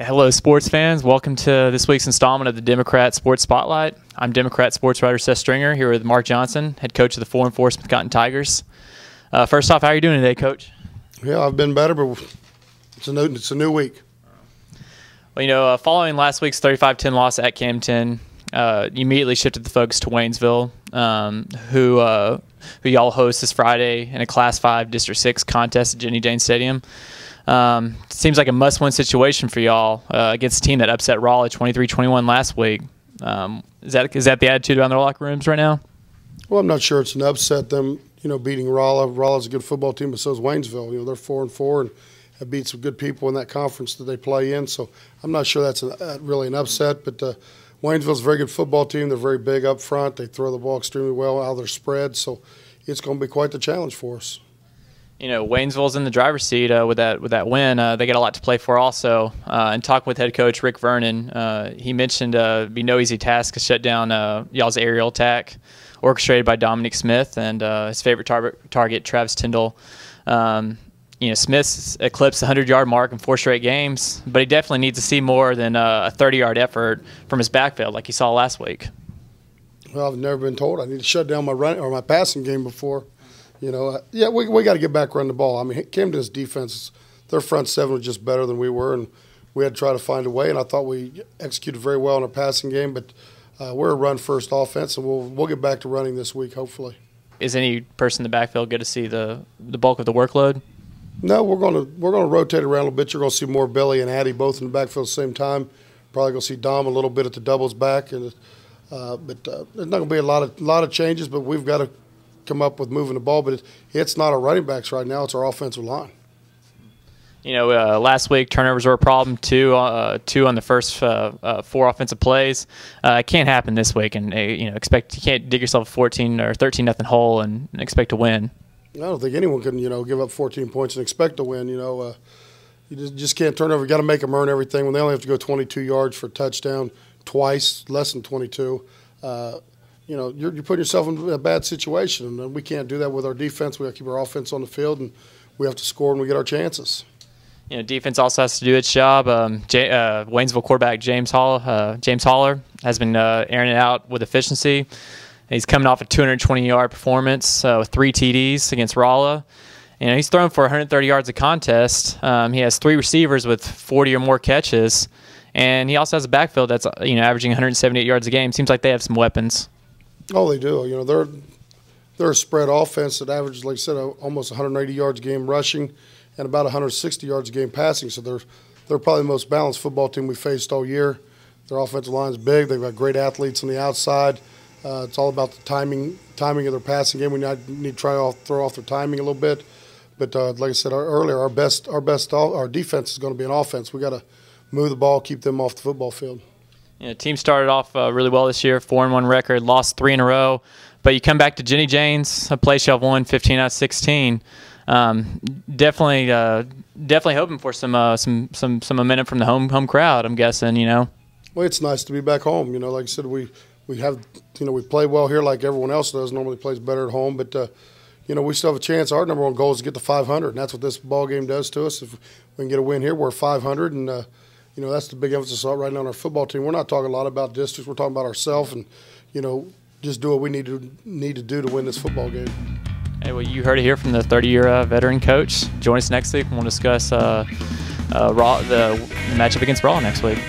Hello, sports fans. Welcome to this week's installment of the Democrat Sports Spotlight. I'm Democrat sports writer Seth Stringer here with Mark Johnson, head coach of the 4-4 Smith Cotton Tigers. First off, how are you doing today, Coach? Yeah, I've been better, but it's a new week. Well, following last week's 35-10 loss at Camden, you immediately shifted the focus to Waynesville, who y'all host this Friday in a Class 5 District 6 contest at Jaynes Stadium. Seems like a must-win situation for y'all against a team that upset Raleigh 23-21 last week. Is that the attitude around their locker rooms right now? Well, I'm not sure it's an upset, them beating Raleigh. Raleigh's a good football team, but so is Waynesville. They're 4-4 and have beat some good people in that conference that they play in. So I'm not sure that's really an upset. But Waynesville's a very good football team. They're very big up front. They throw the ball extremely well out of their spread. So it's going to be quite the challenge for us. Waynesville's in the driver's seat with that win. They got a lot to play for also. And talking with head coach Rick Vernon, he mentioned it'd be no easy task to shut down y'all's aerial attack, orchestrated by Dominic Smith and his favorite target, Travis Tyndall. Smith's eclipsed the 100-yard mark in 4 straight games, but he definitely needs to see more than a 30-yard effort from his backfield like he saw last week. Well, I've never been told I need to shut down my passing game before. Yeah, we got to get back running the ball. I mean, Camden's defense, their front seven was just better than we were, and we had to try to find a way. And I thought we executed very well in our passing game, but we're a run-first offense, and we'll get back to running this week, hopefully. Is any person in the backfield good to see the bulk of the workload? No, we're going to rotate around a little bit. You're going to see more Billy and Addie both in the backfield at the same time. Probably going to see Dom a little bit at the doubles back, and but there's not going to be a lot of changes. But we've got to come up with moving the ball. But it's not our running backs right now; it's our offensive line. Last week turnovers were a problem too. 2 on the first 4 offensive plays. It can't happen this week, and you can't dig yourself a 14 or 13-0 hole and expect to win. I don't think anyone can, give up 14 points and expect to win. You just can't turn over. You got to make them earn everything. When they only have to go 22 yards for a touchdown twice, less than 22, you're putting yourself in a bad situation, and we can't do that with our defense. We got to keep our offense on the field, and we have to score when we get our chances. Defense also has to do its job. Waynesville quarterback James Holler has been airing it out with efficiency. He's coming off a 220-yard performance with 3 TDs against Raleigh. He's thrown for 130 yards a contest. He has 3 receivers with 40 or more catches, and he also has a backfield that's averaging 178 yards a game. Seems like they have some weapons. Oh, they do. They're a spread offense that averages, like I said, almost 180 yards a game rushing and about 160 yards a game passing. So they're probably the most balanced football team we faced all year. Their offensive line is big. They've got great athletes on the outside. It's all about the timing of their passing game. We need to try to throw off their timing a little bit. But like I said earlier, our defense is going to be an offense. We got to move the ball, keep them off the football field. Team started off really well this year, 4-1 record, lost 3 in a row. But you come back to Jaynes, a place y'all won 15 out of 16. Definitely hoping for some momentum from the home crowd. I'm guessing. Well, it's nice to be back home. Like I said, we have, we play well here like everyone else does. Normally plays better at home, but, we still have a chance. Our number 1 goal is to get to 500, and that's what this ball game does to us. If we can get a win here, we're 500, and, that's the big emphasis right now on our football team. We're not talking a lot about districts. We're talking about ourselves and, just do what we need to do to win this football game. Hey, well, you heard it here from the 30-year veteran coach. Join us next week, and we'll discuss the matchup against Raleigh next week.